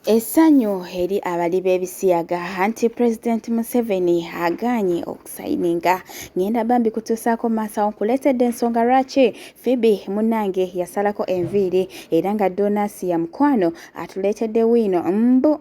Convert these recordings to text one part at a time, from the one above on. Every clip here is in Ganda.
Essanyu eri abali b'ebisiyaga anti President Museveni agaanye okusayininga ngenda bambi kutuusaako maaso nkuleetedde ensonga lwaki Phoebe munnange yasalako enviiri era nga Donasi ya mukwano atuleetedde wino mbu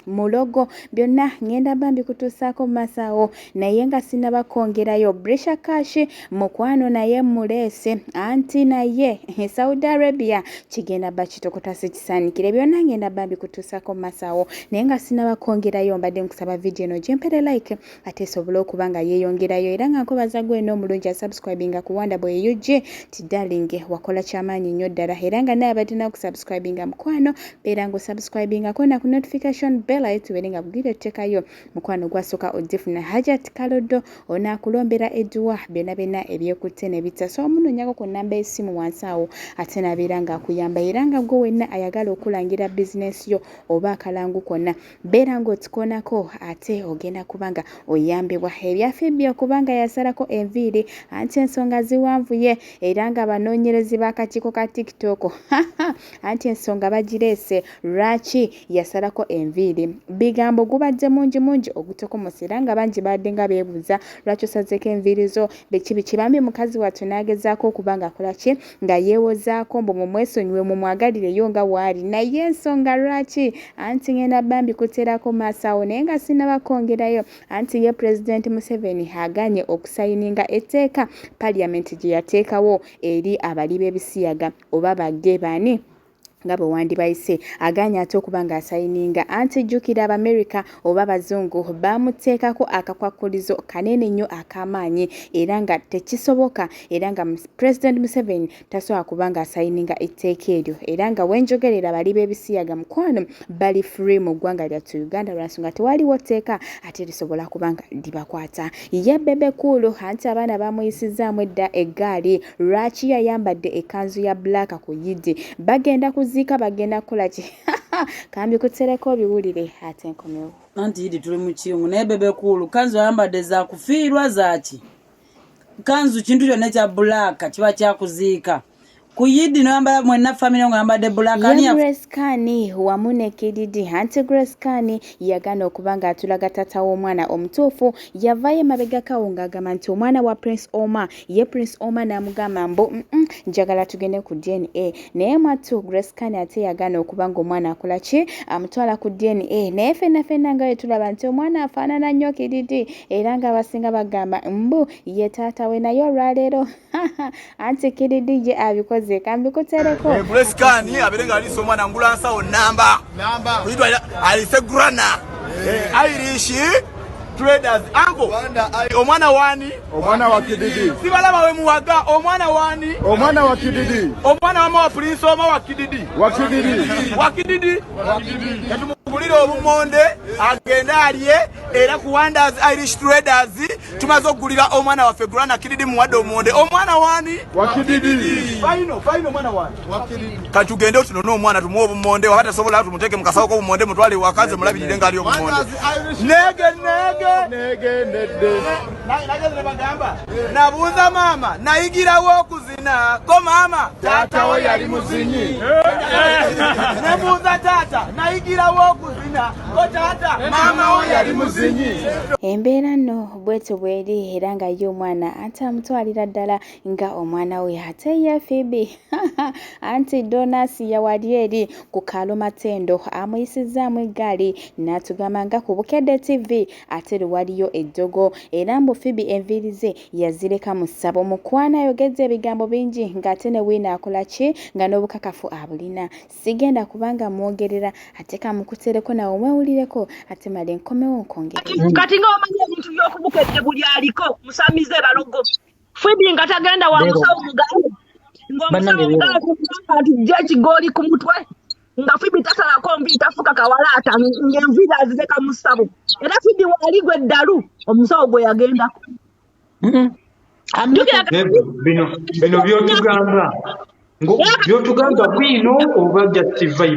mulogo byonna ngenda bambi kutuusaako maaso naye nga sinnabakwongerayo Brisha Cash mukwano naye muleese anti naye Saudi Arabia kigenda bakitokota sikisaanikire byonna ngenda bambi kutuusaako masawo naye nga sinnabakwongerayo mbadde nkusaba video eno gyempere like ate esobole okuba nga yeeyongerayo era nga nkobaza gwe n'omulungi asubscribinga ku Wonderboy UG ti darling wakola kyamaanyi nnyo ddala era nga naye abadde nakusubscribinga mukwano beera ng'osubscribingako na ku notification bell aye tubeere nga bugire ettekayo mukwano gwasooka odifuna Hajat Kalodo onaakulombera edduwa byonna ebyekutte ne bitta so omunoonyako ku nnamba y'essimu wansi awo ate nabeera ng'akuyamba era nga gwe wenna ayagala okulangira bizinesi yo oba akalangu konna beera ng'otikonako ate ogenda kubanga oyambibwa ebyafibye okubanga yasalako enviiri anti ensonga ziwanvuye era nga banoonyerezi b'akakiiko ka TikTok anti ensonga bagireese lwaki yasalako enviiri bigambo gubadde mungi ogutokomosa era nga bangi badde nga beebuuza lwaki osazeeko enviiri zo biki bambi mukazi wattu n'agezaako okubanga akola ki nga yeewozaako mbu mumwesonyiwe mumwagalireyo nga waali naye ensonga lwaki anti ngenda bambi kuteerako maaso awo naye nga sinnabakwongerayo anti ye President Museveni agaanye okusayininga etteeka Parliament gye yateekawo eri abali b'ebisiyaga oba bagge bani nga bwe wandibayise agaanye ate okuba ng'asayininga anti jjukira Abamerica oba Abazungu baamuteekako akakwakkulizo kanene nnyo ak'amaanyi era nga tekisoboka era nga President Museveni tasobola kuba ng'asayininga etteeka eryo era nga wenjogerera bali b'ebisiyaga mukwano bali free mu ggwanga lyattu Uganda lwansonga tewaliwo tteeka ate lisobola kuba nga libakwata ye Bebe Cool anti abaana bamuyisizaamu edda eggaali lwaki yayambadde ekkanzu ya black ku Kiddee bagenda kuziika bagenda kukola ki kambi kutereko biwulire ate nkomewo anti Kiddee tuli mu kiyungu naye Bebe Cool kanzu ayambadde za kufiirwa zaaki kanzu kintu kyonna kya black kiba kyakuziika ku Kiddee n'ayambala mwenna family nga ayambadde black ye Grace Kani wamu ne Kiddee anti Grace Kani yagana okuba ng'atulaga taata w'omwana omutuufu yavaayo emabega kawo ng'agamba nti omwana wa Prince Omar ye Prince Omar n'amugamba mbu njagala tugende ku DNA naye mwattu Grace Kani ate yagana okuba ng'omwana akola ki amutwala ku DNA naye ffenna nga we tulaba nti omwana afaanana nnyo Kiddee era nga abasinga bagamba mbu ye taata we naye olwaleero anti Kiddee ye abikoze kambi kutereko Grace Kani aberenga aliso mwana ngulansa o namba kuyitwa alise grana Irish traders ango omwana wani omwana wa Kiddee sibalaba we muwaga omwana wani omwana wa Kiddee omwana wa Prince Omar wa Kiddee yatumugulira obumonde agenda aliye era ku Wonders Irish traders tumaze okugulira omwana waffe grana Kiddee muwadde omonde omwana wani wa Kiddee faino mwana wani wa Kiddee katugende otunone omwana tumuwa obumonde wabata sobola tumuteeke mukasawo ko obumonde mutwale wakaze mulabirire ngali obumonde nege nageze bagamba nabuuza mama nayigirawo okuzina ko mama taata we yali muzinyi nebuuza taata nayigirawo okuzina ko taata mama we yali muzinyi embeera nno bwetyo bweri era nga ye omwana anti amutwalira ddala nga omwana we ate ye Phoebe anti Donasi yawali eri ku Kaalo Matendo amuyisizaamu eggaali n'atugamba nga ku Bukedde TV ate waliyo eddogo era mbu Phoebe enviiri ze yazireka mu ssabo mukwano ayogedde ebigambo bingi ng'ate ne wiina akola ki nga n'obukakafu abulina sigenda kubanga mwogerera ate kamukutereko nawe omwewulireko ate male nkomewo nkwongere kati nga omanyi ebintu by'okubukedde buli aliko musamize balogo Phoebe nga tagenda wa musawo mugalu ng'omusawo mugalu atujja ekigooli ku mutwe nga Phoebe tasalako mbi tafuka kawalaata ng'enviiri azireka mu ssabo era Phoebe waali gwe ddalu omusawo gwe yagendako bino byotugamba bwino oba justify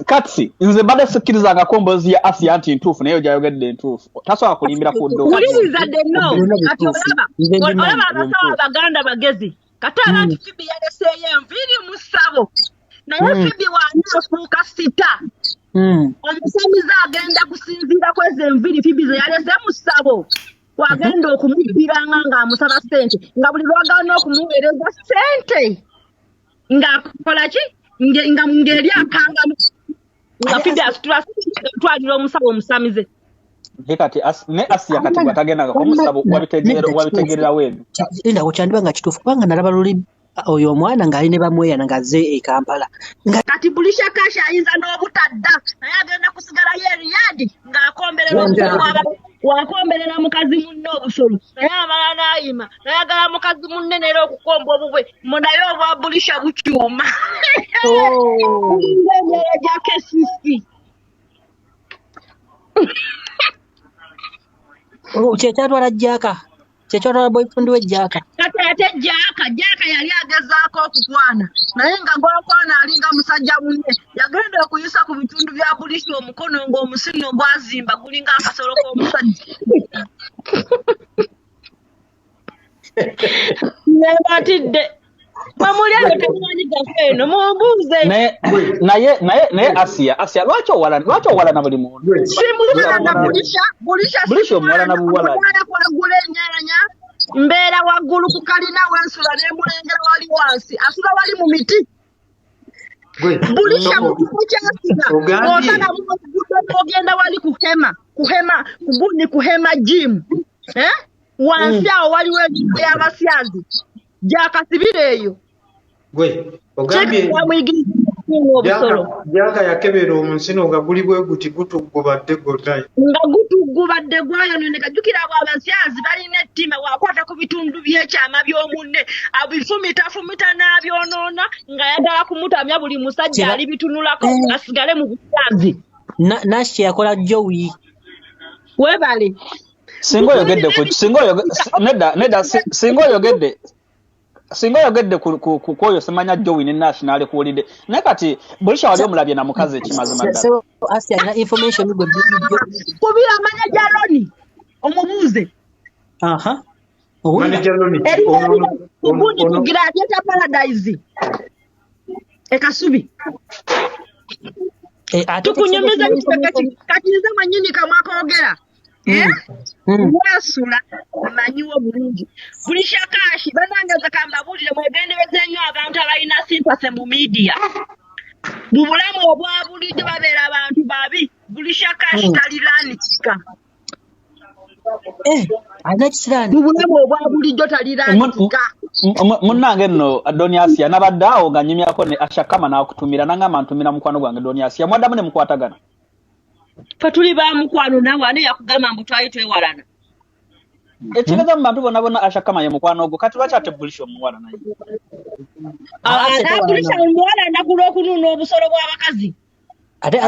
katsi nze mbadde sikkirizanga komboozi ya Asia nti ntuufu naye gyayogedde ntuufu tasobola kulimbira ku ddo kuliriza ddenno kati olaba abasawo abaganda bagezi kati aba nti Phoebe yaleseeyo enviiri mu ssabo naye Phoebe waani afuuka sita Omusamize agenda kusinziira kwezi enviri Phoebe ze yalese musabo. Wagenda okumubiranga ng'amusaba ssente nga buli lwagaana okumuweereza ssente ng'akola ki nga ng'eri akangamu nga Phoebe asitula twalira omusabo omusamize. Kati ne Asia kati bwatagenda ko musabo wabitegerera webi. Linda ochandiba nga kitufu kubanga nalaba luli oyo omwana ng'ali ne bamweya ng'azze e Kampala. Kati bulisha kasha ayinza n'obutadda naye agenda kusigala yeriyadi ng'akomberera wakomberera mukazi munne obusolo naye amala n'ayima naye agala mukazi munne neera okukomba obubwe munaye obwa bulisha bukyuma. Embeera gya kesisi. Kyetwatwala Jaaka. Kyetwatwala boyfriend we Jaaka. Kati ate Jaaka yali agezaako okukwana naye nga gwakwana alinga musajja munne yagenda okuyisa ku bitundu bya bulisha omukono ng'omusino gwazimba gulinga akasolo k'omusajja. Nebatidde bamulyayo temumanyi gaffe eno mumbuuze. Naye Asia lwaki owala na buli muntu? Simuwala na bulisha omuwala na buwala. Kwagula ennyalanya mbeera waggulu ku kalina wensula n'emulengera wali wansi asula wali mu miti. Bulisha mu kifo ky'asiga osana ogenda wali kuhema gym wansi awo waliwo ekigo y'abasyazi gyakasibira eyo. Ogambye Jaaka yakebera omusino nga guli bwe guti gutugubadde gonna. Nga gutugubadde gwayononeka jjukira abo abasyazi balina ettima wakwata ku bitundu by'ekyama by'omunne abifumita n'abyonoona ng'ayagala kumutamya buli musajja ali bitunulako asigale mu busyazi. Nashi yakola Joey. Webale. Singa oyogedde ku koyo semanya Joey ne national kuwulidde naye kati bulisha wali omulabye na mukazi ekimazima ddala. Asia na information gwe bidio kubira manager Loni omubuuze. Manager Loni ubundi kugira atyeta Paradise ekasubi tukunyumiza kati nze manyini kamwakogera wasula amanyiwo bulungi bulisha kashi banangaza kambabulire mwegendereze nnyo abantu abalina sympathy mu media mu bulamu obwa bulijjo babeera abantu babi bulisha kashi taliranikika mu bulamu obwa bulijjo taliranikika. Munnange nno Adoniasia nabadde awo nga nnyumyako ne Ashakama n'akutumira nangamba ntumira mukwano gwange Adoniasia mwaddamu ne mukwatagana. Fe tuli ba mukwano nawe ani yakugamba mbu twali twewalana. Ekitegeeza mu bantu bonna Ashakama ye mukwano ogwo kati lwaki ate bulisha omuwala naye? Bulisha omuwala ndagula okunuuna obusolo bw'abakazi. Ate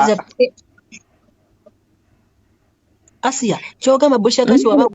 Asia kyogamba bulisha kashi waba